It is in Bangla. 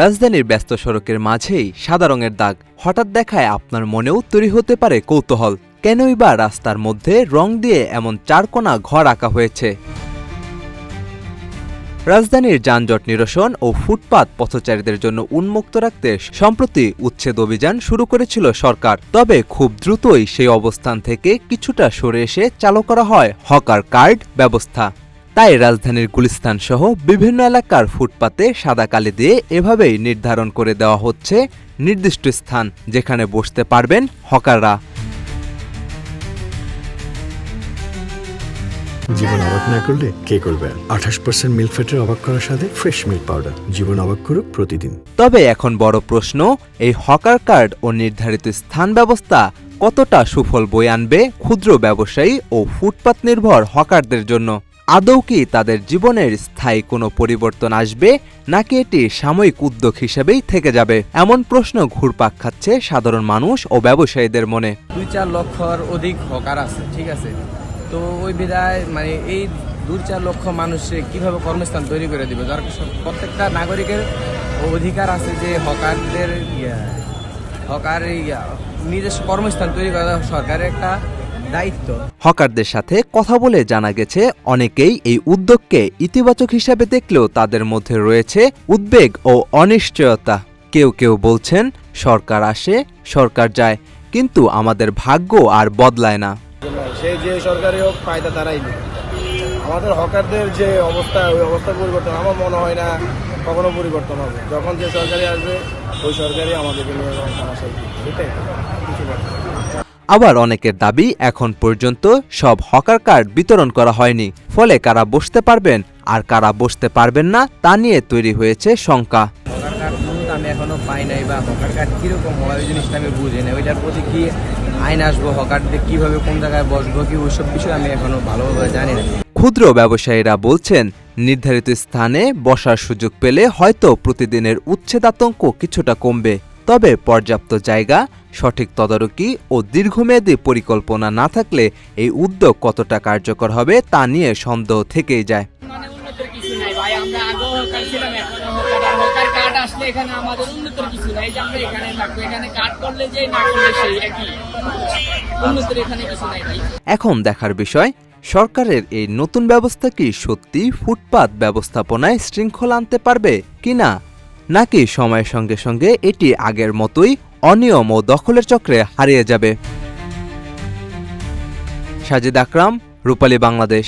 রাজধানীর ব্যস্ত সড়কের মাঝেই সাদা রঙের দাগ হঠাৎ দেখায় আপনার মনেও তৈরি হতে পারে কৌতূহল। কেনই বা রাস্তার মধ্যে রং দিয়ে এমন চারকোনা ঘর আঁকা হয়েছে? রাজধানীর যানজট নিরসন ও ফুটপাত পথচারীদের জন্য উন্মুক্ত রাখতে সম্প্রতি উচ্ছেদ অভিযান শুরু করেছিল সরকার। তবে খুব দ্রুতই সেই অবস্থান থেকে কিছুটা সরে এসে চালু করা হয় হকার কার্ড ব্যবস্থা। তাই রাজধানীর গুলিস্তান সহ বিভিন্ন এলাকার ফুটপাতে সাদা কালি দিয়ে এভাবেই নির্ধারণ করে দেওয়া হচ্ছে নির্দিষ্ট স্থান যেখানে বসতে পারবেন হকাররা। জীবন অবাক না করলে কে করবে? 28% মিল্ক ফ্যাটের অবাক করার সাথে ফ্রেশ মিল্ক পাউডার। জীবন অবাক করুক প্রতিদিন। তবে এখন বড় প্রশ্ন, এই হকার কার্ড ও নির্ধারিত স্থান ব্যবস্থা কতটা সুফল বয়ে আনবে ক্ষুদ্র ব্যবসায়ী ও ফুটপাত নির্ভর হকারদের জন্য? আদৌ কি তাদের জীবনের স্থায়ী কোনো পরিবর্তন আসবে, নাকি এটি সাময়িক উদ্যোগ হিসেবেই থেকে যাবে? এমন প্রশ্ন ঘুরপাক খাচ্ছে সাধারণ মানুষ ও ব্যবসায়ীদের মনে। 2-4 লক্ষর অধিক হকার আছে, ঠিক আছে। তো ওই বিধায় এই 2-4 লক্ষ মানুষে কিভাবে কর্মস্থান তৈরি করে দিবে? যার প্রত্যেকটা নাগরিকের অধিকার আছে যে হকারদের নিজস্ব কর্মস্থান তৈরি করা সরকারের একটা দায়িত্ব। হকারদের সাথে কথা বলে জানা গেছে অনেকেই এই উদ্যোগকে ইতিবাচক হিসেবে দেখলেও তাদের মধ্যে রয়েছে উদ্বেগ ও অনিশ্চয়তা। কেউ কেউ বলছেন, সরকার আসে সরকার যায়, কিন্তু আমাদের ভাগ্য আর বদলায় না। সেই যে সরকারি হোক ফায়দা তারাই নেই। আমাদের হকারদের যে অবস্থা, ওই অবস্থা পরিবর্তন আমার মনে হয় না কখনো পরিবর্তন হবে। যখন যে সরকারি আসবে ওই সরকারি আমাদেরকে নিয়ে সমস্যা, এটাই কিছু না। আবার অনেকের দাবি, এখন পর্যন্ত সব হকার কার্ড বিতরণ করা হয়নি, ফলে কারা বসতে পারবেন আর কারা বসতে পারবেন না তা নিয়ে তৈরি হয়েছে শঙ্কা। হকার কার্ড আমি এখনো পাই নাই, বা হকার কার্ড কিরকম হয় ওই জিনিসটা আমি বুঝি না। ওইটার প্রতি কি আইন আসবো, হকারদের কিভাবে কোন জায়গায় বসবো, কি ওইসব বিষয় আমি এখনো ভালোভাবে জানি না। ক্ষুদ্র ব্যবসায়ীরা বলছেন, নির্ধারিত স্থানে বসার সুযোগ পেলে হয়তো প্রতিদিনের উচ্ছেদ আতঙ্ক কিছুটা কমবে। তবে পর্যাপ্ত জায়গা, সঠিক তদারকি ও দীর্ঘমেয়াদী পরিকল্পনা না থাকলে এই উদ্যোগ কতটা কার্যকর হবে তা নিয়ে সন্দেহ থেকেই যায়। এখন দেখার বিষয়, সরকারের এই নতুন ব্যবস্থা কি সত্যি ফুটপাত ব্যবস্থাপনায় শৃঙ্খলা আনতে পারবে কিনা, নাকি সময়ের সঙ্গে সঙ্গে এটি আগের মতোই অনিয়ম ও দখলের চক্রে হারিয়ে যাবে? সাজিদ আকরাম, রূপালী বাংলাদেশ।